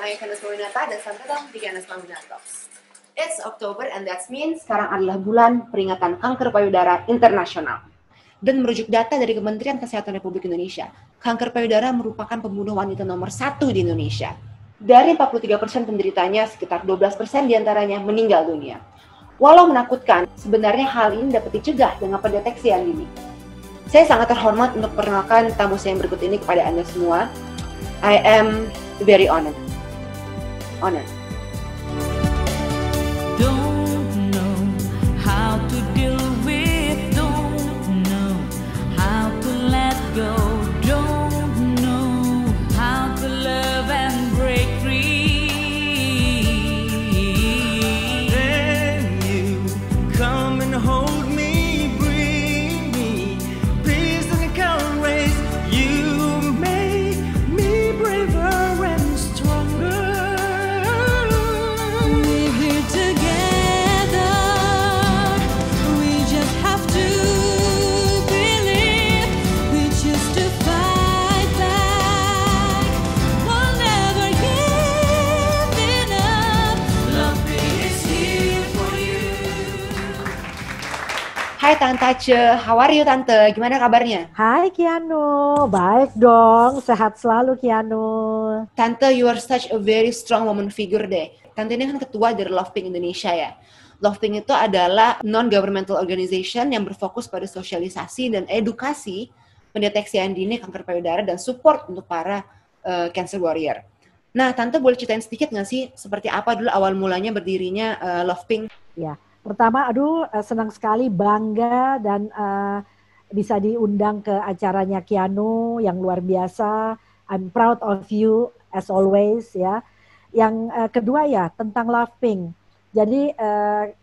I'm Candice Mawinata dan selamat datang di Candice Mawinata Talks. It's October and that means sekarang adalah bulan peringatan kanker payudara internasional. Dan merujuk data dari Kementerian Kesehatan Republik Indonesia, kanker payudara merupakan pembunuh wanita nomor 1 di Indonesia. Dari 43% penderitanya, sekitar 12% diantaranya meninggal dunia. Walau menakutkan, sebenarnya hal ini dapat dicegah dengan pendeteksi yang dini. Saya sangat terhormat untuk perkenalkan tamu saya yang berikut ini kepada Anda semua. I am very honored. Don't know how to deal with, don't know how to let go, don't know how to love and break free. Then you come and hold me, bring me peace and courage. You make me braver and stronger. We're here together, we just have to believe, we choose to fight back, we'll never give up, love is here for you. Hai Tante Ace, how are you Tante? Gimana kabarnya? Hai Kianu, baik dong, sehat selalu Kianu. Tante, you are such a very strong woman figure deh. Tante ini kan ketua dari Love Pink Indonesia ya. Love Pink itu adalah non-governmental organization yang berfokus pada sosialisasi dan edukasi pendeteksian dini kanker payudara dan support untuk para cancer warrior. Nah, Tante boleh ceritain sedikit nggak sih seperti apa dulu awal mulanya berdirinya Love Pink? Ya, pertama senang sekali, bangga dan bisa diundang ke acaranya Kianu yang luar biasa. I'm proud of you as always ya. Yang kedua ya tentang Love Pink. Jadi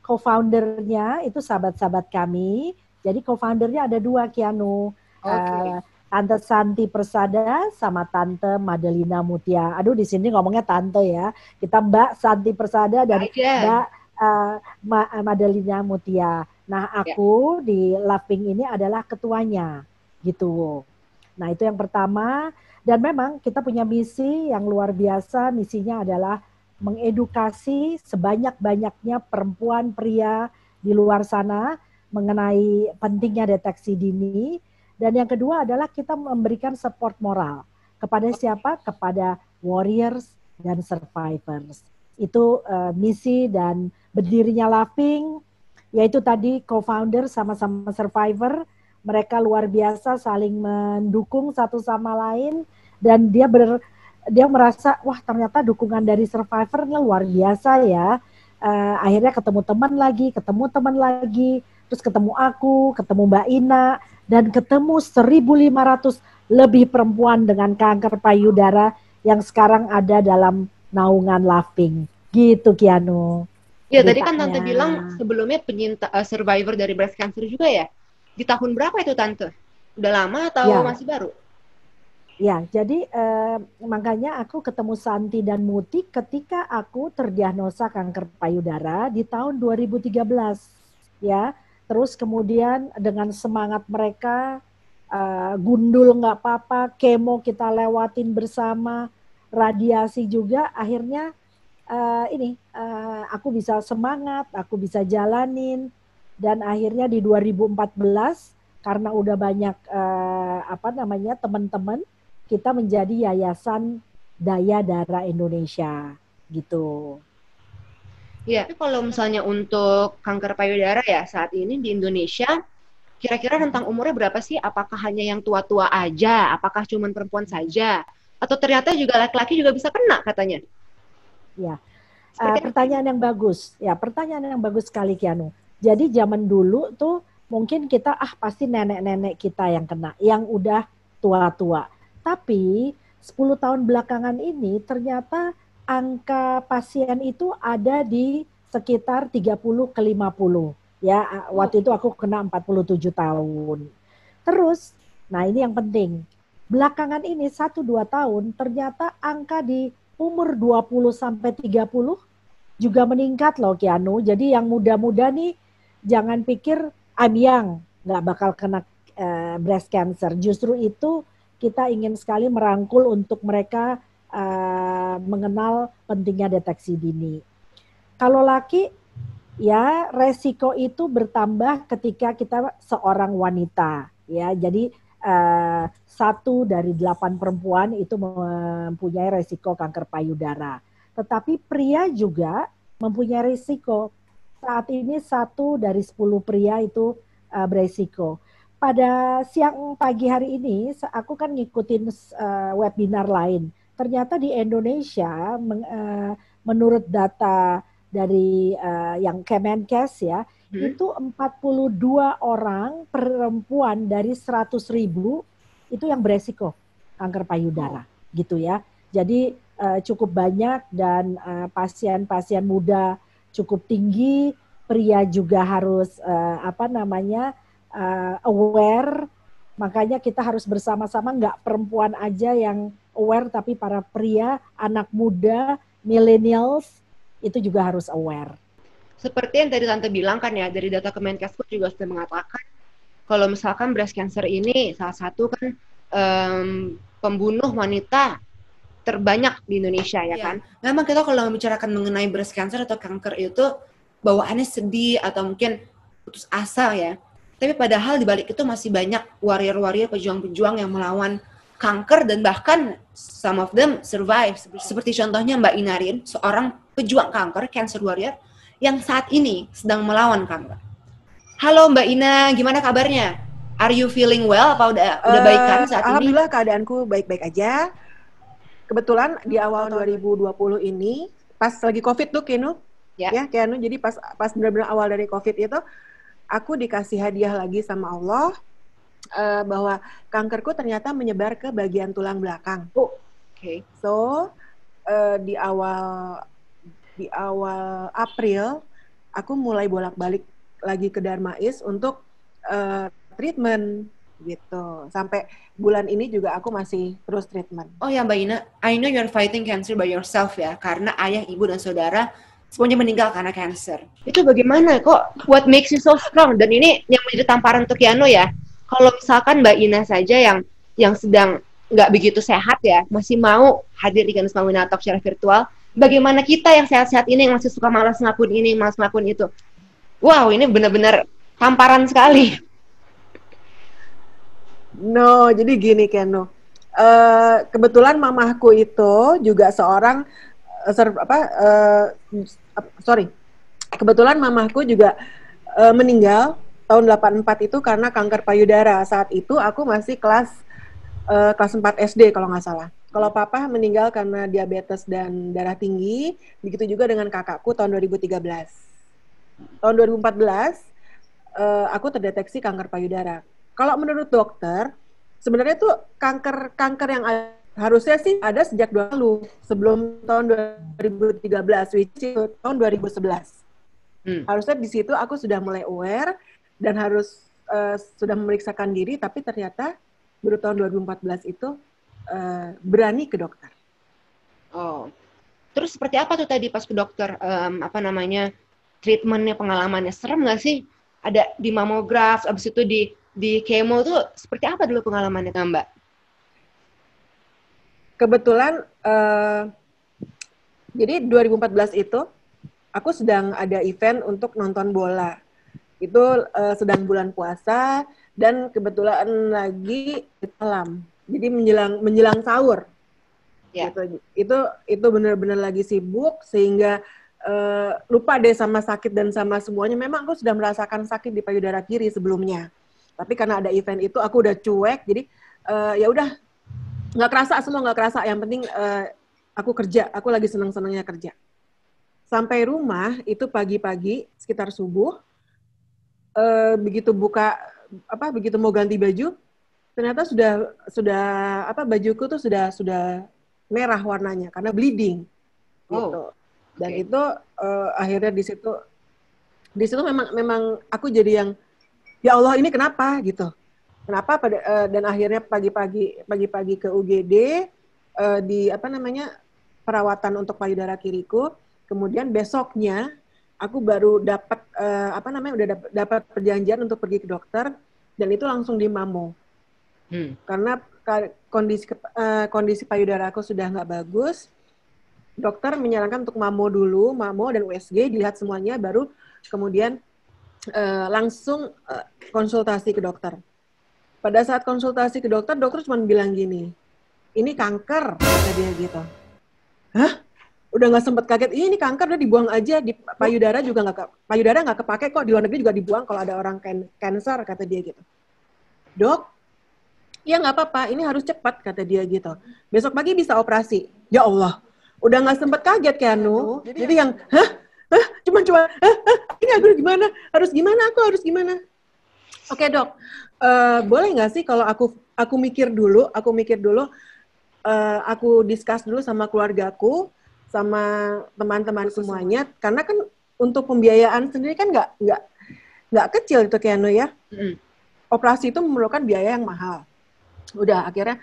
co-foundernya itu sahabat-sahabat kami. Jadi co-foundernya ada 2 Kianu. Oke. Tante Santi Persada sama Tante Madelina Mutia. Aduh di sini ngomongnya Tante ya. Kita Mbak Santi Persada dan Aja. Mbak Madelina Mutia. Nah aku di Love Pink ini adalah ketuanya gitu. Nah itu yang pertama. Dan memang kita punya misi yang luar biasa. Misinya adalah mengedukasi sebanyak-banyaknya perempuan, pria di luar sana mengenai pentingnya deteksi dini. Dan yang kedua adalah kita memberikan support moral kepada siapa? Kepada warriors dan survivors. Itu misi dan berdirinya Love Pink, yaitu tadi co-founder sama-sama survivor. Mereka luar biasa saling mendukung satu sama lain dan dia merasa wah ternyata dukungan dari survivornya luar biasa ya. Akhirnya ketemu teman lagi, terus ketemu aku, ketemu Mbak Ina dan ketemu 1.500 lebih perempuan dengan kanker payudara yang sekarang ada dalam naungan Love Pink. Gitu Kianu. Ya tadi kan Tante bilang sebelumnya survivor dari breast cancer juga ya. Di tahun berapa itu Tante? Udah lama atau masih baru? Ya, jadi makanya aku ketemu Santi dan Muti ketika aku terdiagnosa kanker payudara di tahun 2013. Ya, terus kemudian dengan semangat mereka, gundul nggak apa-apa, kemo kita lewatin bersama, radiasi juga, akhirnya aku bisa semangat, aku bisa jalanin. Dan akhirnya di 2014 karena udah banyak teman-teman, kita menjadi Yayasan Daya Darah Indonesia gitu. Ya, tapi kalau misalnya untuk kanker payudara ya saat ini di Indonesia, kira-kira rentang umurnya berapa sih? Apakah hanya yang tua-tua aja? Apakah cuma perempuan saja? Atau ternyata juga laki-laki juga bisa kena katanya? Ya, pertanyaan yang bagus. Ya, pertanyaan yang bagus sekali Kianu. Jadi zaman dulu tuh mungkin kita pasti nenek-nenek kita yang kena, yang udah tua-tua. Tapi 10 tahun belakangan ini ternyata angka pasien itu ada di sekitar 30 ke 50. Ya, waktu itu aku kena 47 tahun. Terus, nah ini yang penting. Belakangan ini 1-2 tahun ternyata angka di umur 20 sampai 30 juga meningkat loh Kianu. Jadi yang muda-muda nih jangan pikir I'm young, nggak bakal kena breast cancer. Justru itu kita ingin sekali merangkul untuk mereka mengenal pentingnya deteksi dini. Kalau laki, ya resiko itu bertambah ketika kita seorang wanita, ya. Jadi 1 dari 8 perempuan itu mempunyai resiko kanker payudara. Tetapi pria juga mempunyai resiko. Saat ini 1 dari 10 pria itu beresiko. Pada siang pagi hari ini, aku kan ngikutin webinar lain. Ternyata di Indonesia, menurut data dari yang Kemenkes ya, itu 42 orang perempuan dari 100.000 itu yang beresiko kanker payudara, gitu ya. Jadi cukup banyak dan pasien-pasien muda cukup tinggi, pria juga harus aware. Makanya kita harus bersama-sama, nggak perempuan aja yang aware, tapi para pria, anak muda, millennials itu juga harus aware. Seperti yang tadi Tante bilang kan ya, dari data Kemenkesku juga sudah mengatakan kalau misalkan breast cancer ini salah satu kan pembunuh wanita terbanyak di Indonesia ya kan. Memang kita kalau membicarakan mengenai breast cancer atau kanker itu bawaannya sedih atau mungkin putus asa ya. Tapi padahal di balik itu masih banyak warrior-warrior, pejuang-pejuang yang melawan kanker dan bahkan some of them survive. Seperti contohnya Mbak Inarin, seorang pejuang kanker, cancer warrior, yang saat ini sedang melawan kanker. Halo Mbak Ina, gimana kabarnya? Are you feeling well? Apa udah baik kan saat ini? Alhamdulillah keadaanku baik-baik aja. Kebetulan di awal 2020 ini, pas lagi COVID tuh Keanu, ya Keanu, jadi pas benar-benar awal dari COVID itu, aku dikasih hadiah lagi sama Allah, bahwa kankerku ternyata menyebar ke bagian tulang belakang. Okay. So di awal April aku mulai bolak-balik lagi ke Darmais untuk treatment gitu. Sampai bulan ini juga aku masih terus treatment. Oh ya Mbak Ina, I know you're fighting cancer by yourself ya, karena ayah, ibu dan saudara semuanya meninggal karena cancer. Itu bagaimana kok? What makes you so strong? Dan ini yang menjadi tamparan untuk Keanu ya. Kalau misalkan Mbak Ina saja yang sedang nggak begitu sehat ya, masih mau hadir di Ganesma Wina Talk secara virtual, bagaimana kita yang sehat-sehat ini, yang masih suka malas ngelakuin ini, malas ngelakuin itu? Wow, ini benar-benar tamparan sekali. No, jadi gini Keanu. Kebetulan mamahku itu juga seorang kebetulan mamahku juga meninggal tahun 84 itu karena kanker payudara. Saat itu aku masih kelas 4 SD kalau nggak salah. Kalau papa meninggal karena diabetes dan darah tinggi, begitu juga dengan kakakku tahun 2013. Tahun 2014 aku terdeteksi kanker payudara. Kalau menurut dokter, sebenarnya tuh kanker yang harusnya sih ada sejak dulu, sebelum tahun 2013, which is tahun 2011. Harusnya di situ aku sudah mulai aware dan harus sudah memeriksakan diri, tapi ternyata baru tahun 2014 itu berani ke dokter. Oh, terus seperti apa tuh tadi pas ke dokter? Treatmentnya, pengalamannya serem nggak sih? Ada di mamograf, abis itu di kemo tuh seperti apa dulu pengalamannya Mbak? Kebetulan, jadi 2014 itu aku sedang ada event untuk nonton bola. Itu sedang bulan puasa dan kebetulan lagi malam. Jadi menjelang sahur. Yeah. Gitu. Itu benar-benar lagi sibuk sehingga lupa deh sama sakit dan sama semuanya. Memang aku sudah merasakan sakit di payudara kiri sebelumnya. Tapi karena ada event itu aku udah cuek. Jadi ya udah nggak kerasa. Yang penting aku kerja. Aku lagi senang-senangnya kerja. Sampai rumah itu pagi-pagi sekitar subuh. Begitu mau ganti baju, ternyata sudah bajuku tuh sudah merah warnanya karena bleeding gitu. Dan itu akhirnya di situ memang aku jadi yang ya Allah ini kenapa gitu. Kenapa dan akhirnya pagi-pagi ke UGD di perawatan untuk payudara kiriku. Kemudian besoknya aku baru dapat dapat perjanjian untuk pergi ke dokter dan itu langsung di mamo. Karena kondisi payudara aku sudah nggak bagus, dokter menyarankan untuk mamo dulu, mamo dan USG, dilihat semuanya, baru kemudian langsung konsultasi ke dokter. Pada saat konsultasi ke dokter, dokter cuma bilang gini, ini kanker, kata dia gitu. Hah? Udah nggak sempet kaget, ini kanker, udah dibuang aja, di payudara juga payudara nggak kepake kok, di luar negeri juga dibuang kalau ada orang cancer, kata dia gitu. Dok, ya nggak apa-apa, ini harus cepat, kata dia gitu. Besok pagi bisa operasi. Ya Allah, udah nggak sempet kaget Keanu. Jadi yang, cuma, ini aku gimana? Harus gimana? Oke dok, boleh nggak sih kalau aku mikir dulu, aku discuss dulu sama keluargaku, sama teman-teman semuanya, karena kan untuk pembiayaan sendiri kan nggak kecil itu Keanu ya. Operasi itu memerlukan biaya yang mahal. Udah, akhirnya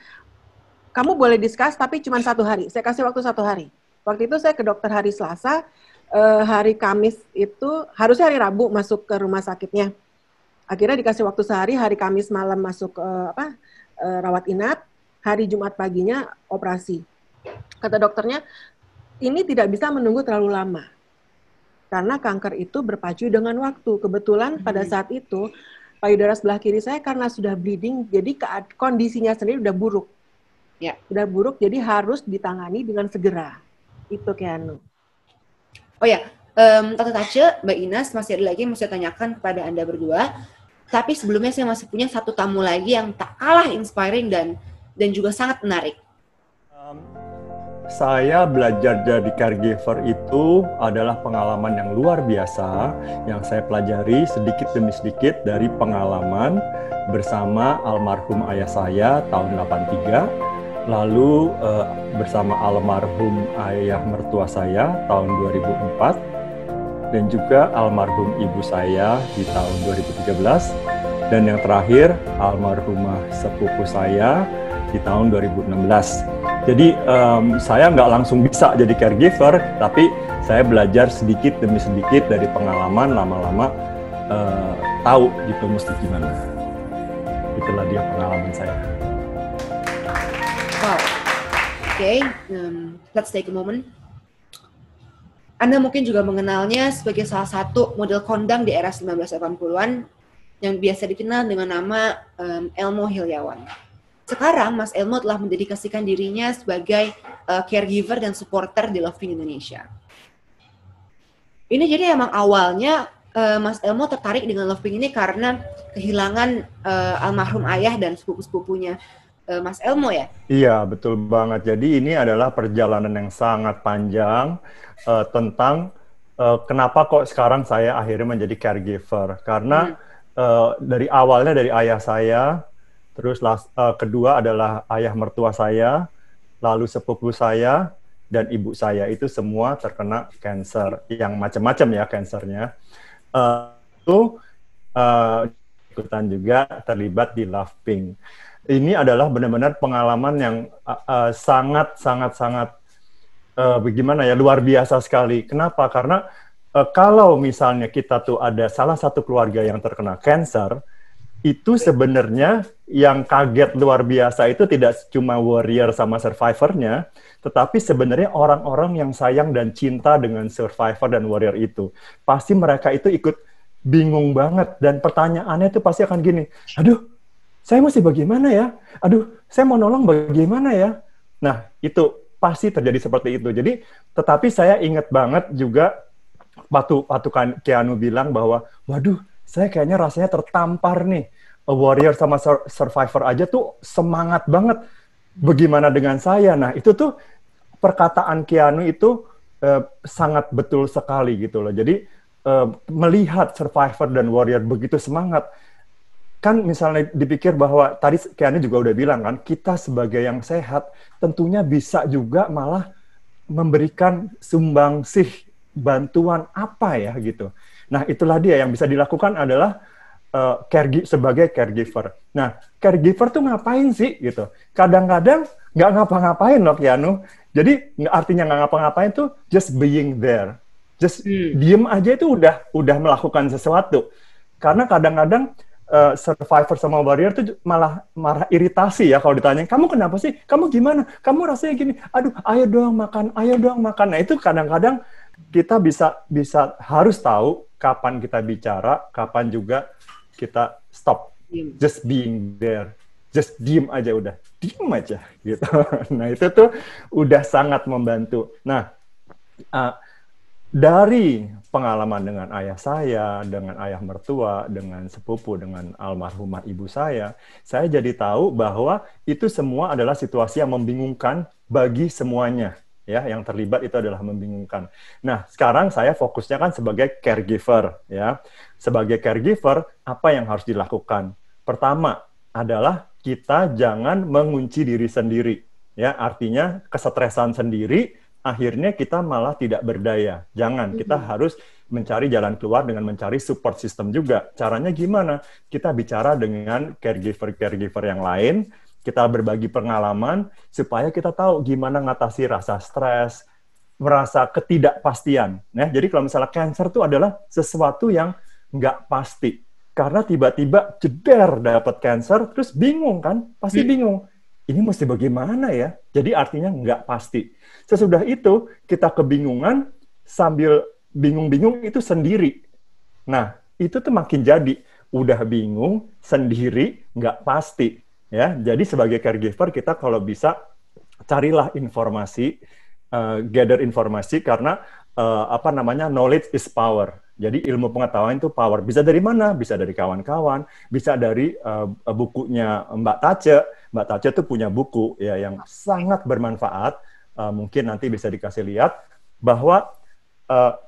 kamu boleh discuss tapi cuma 1 hari. Saya kasih waktu 1 hari. Waktu itu saya ke dokter hari Selasa, hari Kamis itu, harusnya hari Rabu masuk ke rumah sakitnya. Akhirnya dikasih waktu sehari, hari Kamis malam masuk rawat inap, hari Jumat paginya operasi. Kata dokternya, ini tidak bisa menunggu terlalu lama. Karena kanker itu berpacu dengan waktu. Kebetulan pada saat itu, payudara sebelah kiri saya karena sudah bleeding, jadi kondisinya sendiri udah buruk. Ya. Udah buruk, jadi harus ditangani dengan segera. Itu Keanu. Oh ya, Tante Tace, Mbak Ines, masih ada lagi yang mau saya tanyakan kepada Anda berdua. Tapi sebelumnya saya masih punya satu tamu lagi yang tak kalah inspiring dan juga sangat menarik. Saya belajar jadi caregiver itu adalah pengalaman yang luar biasa yang saya pelajari sedikit demi sedikit dari pengalaman bersama almarhum ayah saya tahun 83, lalu bersama almarhum ayah mertua saya tahun 2004, dan juga almarhum ibu saya di tahun 2013, dan yang terakhir almarhumah sepupu saya di tahun 2016. Jadi saya nggak langsung bisa jadi caregiver, tapi saya belajar sedikit demi sedikit dari pengalaman, lama-lama tahu gitu mesti gimana. Itulah dia pengalaman saya. Wow. Oke, let's take a moment. Anda mungkin juga mengenalnya sebagai salah satu model kondang di era 1980-an yang biasa dikenal dengan nama Elmo Hilyawan. Sekarang Mas Elmo telah mendedikasikan dirinya sebagai caregiver dan supporter di Loving Indonesia. Ini jadi emang awalnya Mas Elmo tertarik dengan Loving ini karena kehilangan almarhum ayah dan sepupu-sepupunya Mas Elmo ya? Iya, betul banget. Jadi ini adalah perjalanan yang sangat panjang tentang kenapa kok sekarang saya akhirnya menjadi caregiver. Karena dari awalnya dari ayah saya, terus kedua adalah ayah mertua saya, lalu sepupu saya, dan ibu saya. Itu semua terkena kanker, yang macam-macam ya kankernya. Itu ikutan juga terlibat di Loving. Ini adalah benar-benar pengalaman yang sangat bagaimana ya, luar biasa sekali. Kenapa? Karena kalau misalnya kita tuh ada salah satu keluarga yang terkena kanker, itu sebenarnya yang kaget luar biasa itu tidak cuma warrior sama survivornya, tetapi sebenarnya orang-orang yang sayang dan cinta dengan survivor dan warrior itu. Pasti mereka itu ikut bingung banget, dan pertanyaannya itu pasti akan gini, aduh, saya mesti bagaimana ya? Aduh, saya mau nolong bagaimana ya? Nah, itu pasti terjadi seperti itu. Jadi, tetapi saya ingat banget juga waktu Keanu bilang bahwa, waduh, saya kayaknya rasanya tertampar nih. Warrior sama survivor aja tuh semangat banget. Bagaimana dengan saya? Nah, itu tuh perkataan Keanu itu sangat betul sekali gitu loh. Jadi, melihat survivor dan warrior begitu semangat, kan misalnya dipikir bahwa tadi Keanu juga udah bilang kan, kita sebagai yang sehat tentunya bisa juga malah memberikan sumbangsih bantuan apa ya gitu. Nah, itulah dia yang bisa dilakukan adalah sebagai caregiver. Nah, caregiver tuh ngapain sih gitu? Kadang-kadang nggak ngapa-ngapain loh Keanu. Jadi artinya nggak ngapa-ngapain tuh just being there, just diem aja itu udah melakukan sesuatu. Karena kadang-kadang survivor sama warrior tuh malah marah iritasi ya kalau ditanya, kamu kenapa sih? Kamu gimana? Kamu rasanya gini? Aduh, ayo dong makan, ayo dong makan. Nah itu kadang-kadang kita bisa harus tahu kapan kita bicara, kapan juga kita stop. Just being there. Just diem aja udah. Diem aja gitu. Nah itu tuh udah sangat membantu. Nah, dari pengalaman dengan ayah saya, dengan ayah mertua, dengan sepupu, dengan almarhumah ibu saya jadi tahu bahwa itu semua adalah situasi yang membingungkan bagi semuanya. Ya, yang terlibat itu adalah membingungkan. Nah, sekarang saya fokusnya kan sebagai caregiver, ya. Sebagai caregiver, apa yang harus dilakukan? Pertama adalah kita jangan mengunci diri sendiri, ya. Artinya kesetresan sendiri akhirnya kita malah tidak berdaya. Jangan, kita harus mencari jalan keluar dengan mencari support system juga. Caranya gimana? Kita bicara dengan caregiver yang lain, kita berbagi pengalaman, supaya kita tahu gimana ngatasi rasa stres, merasa ketidakpastian. Nah, jadi kalau misalnya cancer itu adalah sesuatu yang nggak pasti. Karena tiba-tiba jeder dapat cancer, terus bingung kan? Pasti bingung. Ini mesti bagaimana ya? Jadi artinya nggak pasti. Sesudah itu, kita kebingungan, sambil bingung-bingung itu sendiri. Nah, itu tuh makin jadi. Udah bingung, sendiri, nggak pasti. Ya, jadi sebagai caregiver, kita kalau bisa, carilah informasi, gather informasi, karena knowledge is power. Jadi ilmu pengetahuan itu power. Bisa dari mana? Bisa dari kawan-kawan, bisa dari bukunya Mbak Tace. Mbak Tace tuh punya buku ya yang sangat bermanfaat. Mungkin nanti bisa dikasih lihat bahwa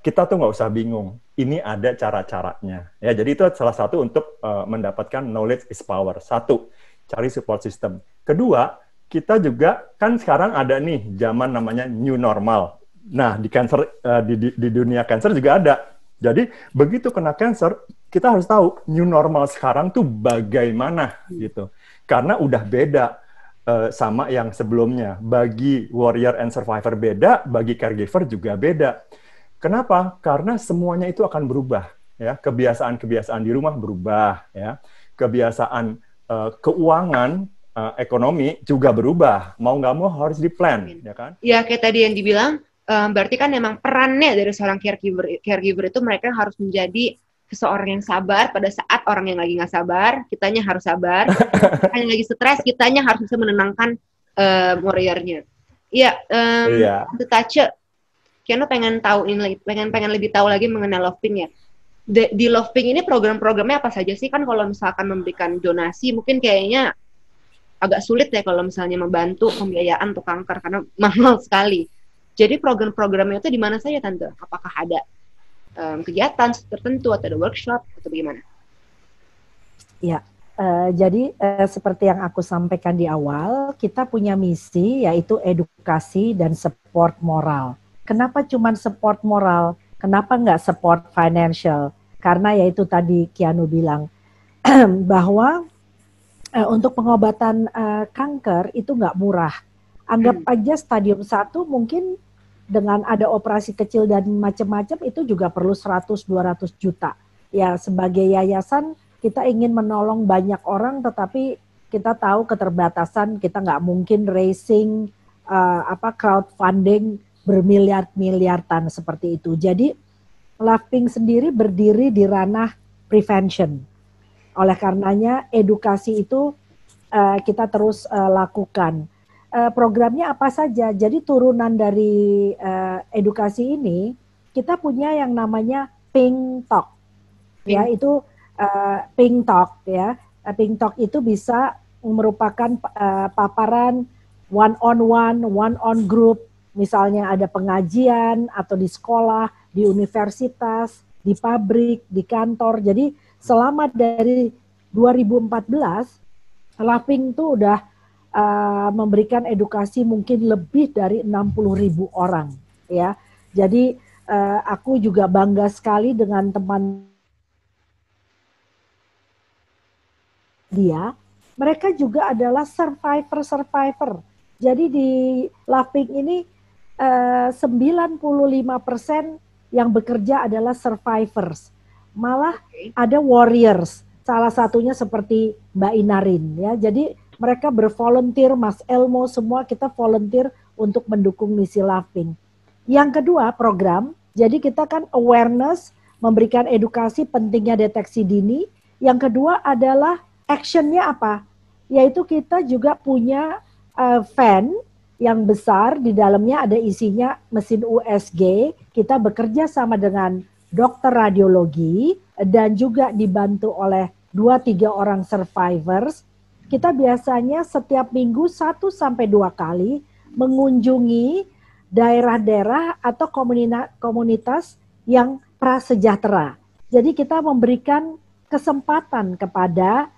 kita tuh nggak usah bingung. Ini ada cara-caranya. Ya, jadi itu salah satu untuk mendapatkan knowledge is power. Satu, cari support system. Kedua, kita juga kan sekarang ada nih zaman namanya new normal. Nah, di cancer di dunia cancer juga ada. Jadi begitu kena cancer, kita harus tahu new normal sekarang tuh bagaimana gitu. Karena udah beda sama yang sebelumnya. Bagi warrior and survivor beda, bagi caregiver juga beda. Kenapa? Karena semuanya itu akan berubah. Ya, kebiasaan-kebiasaan di rumah berubah. Ya, kebiasaan keuangan, ekonomi juga berubah. Mau nggak mau harus di-plan, ya kan? Ya, kayak tadi yang dibilang, berarti kan memang perannya dari seorang caregiver itu mereka harus menjadi seseorang yang sabar pada saat orang yang lagi nggak sabar, kitanya harus sabar. Orang yang lagi stres, kitanya harus bisa menenangkan warrior-nya. Iya, Tante Tace, Kiana pengen tahu ini, pengen lebih tahu lagi mengenai Lovepink ya. Di Lovepink ini program-programnya apa saja sih? Kan kalau misalkan memberikan donasi, mungkin kayaknya agak sulit ya kalau misalnya membantu pembiayaan untuk kanker karena mahal sekali. Jadi program-programnya itu di mana saja, Tante? Apakah ada kegiatan tertentu atau ada workshop atau bagaimana? Ya, jadi seperti yang aku sampaikan di awal, kita punya misi yaitu edukasi dan support moral. Kenapa cuma support moral? Kenapa nggak support financial? Karena yaitu tadi Kianu bilang bahwa untuk pengobatan kanker itu nggak murah. Anggap aja stadium 1 mungkin dengan ada operasi kecil dan macam-macam itu juga perlu 100-200 juta. Ya, sebagai yayasan kita ingin menolong banyak orang, tetapi kita tahu keterbatasan, kita nggak mungkin raising crowdfunding bermiliar-miliaran seperti itu. Jadi Lovepink sendiri berdiri di ranah prevention. Oleh karenanya edukasi itu kita terus lakukan. Programnya apa saja? Jadi turunan dari edukasi ini kita punya yang namanya Pink Talk. Ya, itu Pink Talk ya. Pink Talk itu bisa merupakan paparan one on group. Misalnya ada pengajian atau di sekolah, di universitas, di pabrik, di kantor. Jadi selama dari 2014 Lovepink itu udah memberikan edukasi mungkin lebih dari 60.000 orang ya. Jadi aku juga bangga sekali dengan teman dia. Mereka juga adalah survivor. Jadi di Lovepink ini 95% yang bekerja adalah survivors. Malah ada warriors. salah satunya seperti Mbak Inarin ya. Jadi mereka bervolunteer, Mas Elmo semua kita volunteer untuk mendukung misi Laughing. Yang kedua program, jadi kita kan awareness, memberikan edukasi pentingnya deteksi dini. Yang kedua adalah actionnya apa? Yaitu kita juga punya van yang besar, di dalamnya ada isinya mesin USG. Kita bekerja sama dengan dokter radiologi dan juga dibantu oleh 2-3 orang survivors. Kita biasanya setiap minggu 1-2 kali mengunjungi daerah-daerah atau komunitas yang prasejahtera. Jadi kita memberikan kesempatan kepada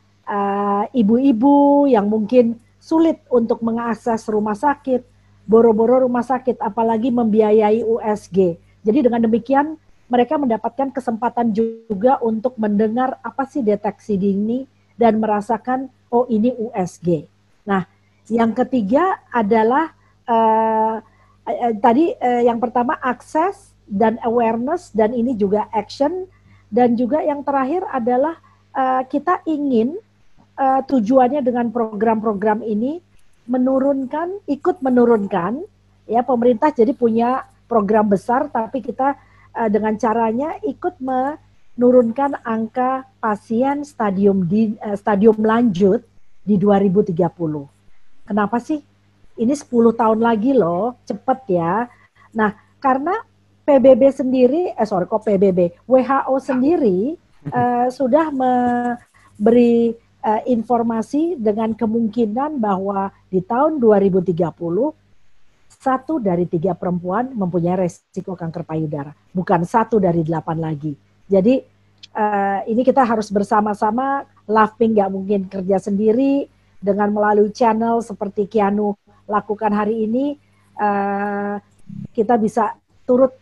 ibu-ibu yang mungkin sulit untuk mengakses rumah sakit, boro-boro rumah sakit, apalagi membiayai USG. Jadi dengan demikian mereka mendapatkan kesempatan juga untuk mendengar apa sih deteksi dini dan merasakan, oh ini USG. Nah, yang ketiga adalah yang pertama akses dan awareness, dan ini juga action, dan juga yang terakhir adalah kita ingin tujuannya dengan program-program ini ikut menurunkan ya, pemerintah jadi punya program besar, tapi kita dengan caranya ikut menurunkan angka pasien stadium lanjut di 2030. Kenapa sih? Ini 10 tahun lagi loh, cepet ya. Nah, karena PBB sendiri, WHO sendiri sudah memberi informasi dengan kemungkinan bahwa di tahun 2030 1 dari 3 perempuan mempunyai resiko kanker payudara, bukan 1 dari 8 lagi. Jadi ini kita harus bersama-sama, Laughing nggak mungkin kerja sendiri, dengan melalui channel seperti Keanu lakukan hari ini, kita bisa turut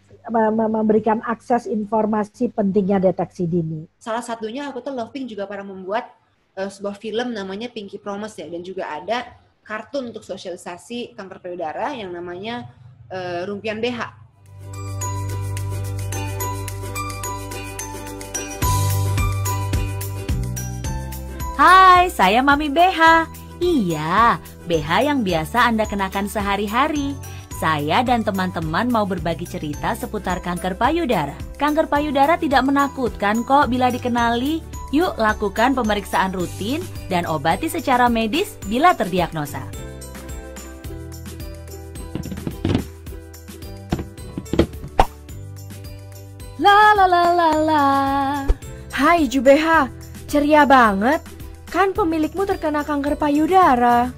memberikan akses informasi pentingnya deteksi dini. Salah satunya aku tuh Laughing juga pernah membuat sebuah film namanya Pinky Promise ya, dan juga ada kartun untuk sosialisasi kanker payudara yang namanya Rumpian BH. Hai, saya Mami BH. Iya, BH yang biasa Anda kenakan sehari-hari. Saya dan teman-teman mau berbagi cerita seputar kanker payudara. Kanker payudara tidak menakutkan kok bila dikenali. Yuk lakukan pemeriksaan rutin dan obati secara medis bila terdiagnosa. La la la la la. Hai Jubeha, ceria banget. Kan pemilikmu terkena kanker payudara.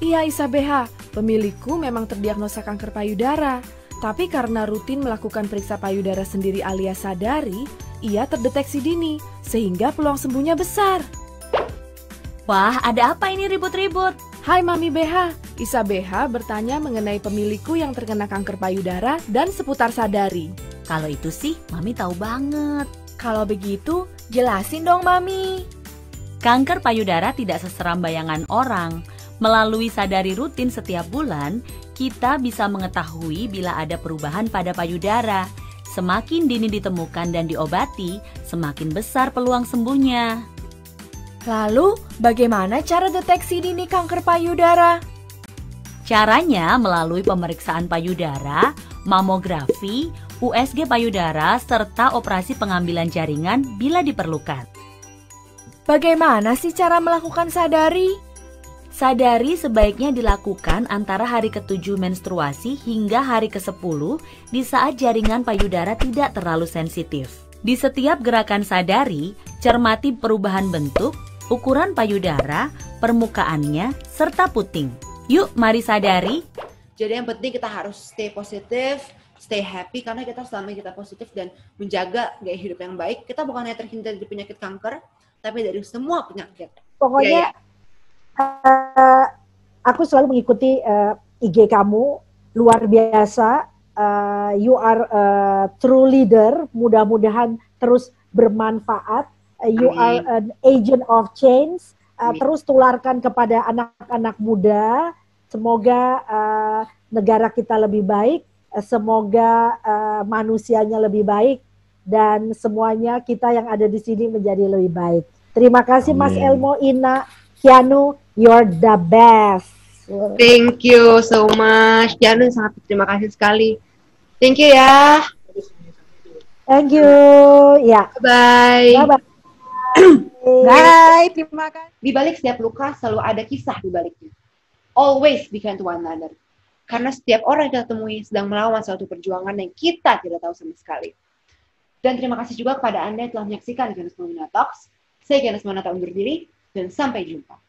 Iya Isabeha, pemilikku memang terdiagnosa kanker payudara. Tapi karena rutin melakukan periksa payudara sendiri alias sadari, ia terdeteksi dini, sehingga peluang sembuhnya besar. Wah, ada apa ini ribut-ribut? Hai Mami BH, Isa BH bertanya mengenai pemilikku yang terkena kanker payudara dan seputar sadari. Kalau itu sih, Mami tahu banget. Kalau begitu, jelasin dong Mami. Kanker payudara tidak seseram bayangan orang. Melalui sadari rutin setiap bulan, kita bisa mengetahui bila ada perubahan pada payudara. Semakin dini ditemukan dan diobati, semakin besar peluang sembuhnya. Lalu, bagaimana cara deteksi dini kanker payudara? Caranya melalui pemeriksaan payudara, mamografi, USG payudara, serta operasi pengambilan jaringan bila diperlukan. Bagaimana sih cara melakukan sadari? Sadari sebaiknya dilakukan antara hari ke-7 menstruasi hingga hari ke-10 di saat jaringan payudara tidak terlalu sensitif. Di setiap gerakan sadari, cermati perubahan bentuk, ukuran payudara, permukaannya, serta puting. Yuk, mari sadari. Jadi yang penting kita harus stay positif, stay happy, karena kita selama kita positif dan menjaga gaya hidup yang baik, kita bukan hanya terhindar dari penyakit kanker, tapi dari semua penyakit. Pokoknya aku selalu mengikuti IG kamu, luar biasa. You are a true leader. Mudah-mudahan terus bermanfaat. You are an agent of change. Terus tularkan kepada anak-anak muda. Semoga negara kita lebih baik. Semoga manusianya lebih baik. Dan semuanya kita yang ada di sini menjadi lebih baik. Terima kasih Mas Amin. Elmo, Ina, Kianu, you're the best. Thank you so much. Janu, sangat terima kasih sekali. Thank you ya. Thank you. Ya, Bye. bye-bye. Bye, terima kasih. Di balik setiap luka selalu ada kisah di baliknya. Always be kind to one another. Karena setiap orang yang kita temui sedang melawan suatu perjuangan yang kita tidak tahu sama sekali. Dan terima kasih juga kepada Anda yang telah menyaksikan Ganes Maulina Talks. Saya Ganes Maulina undur diri dan sampai jumpa.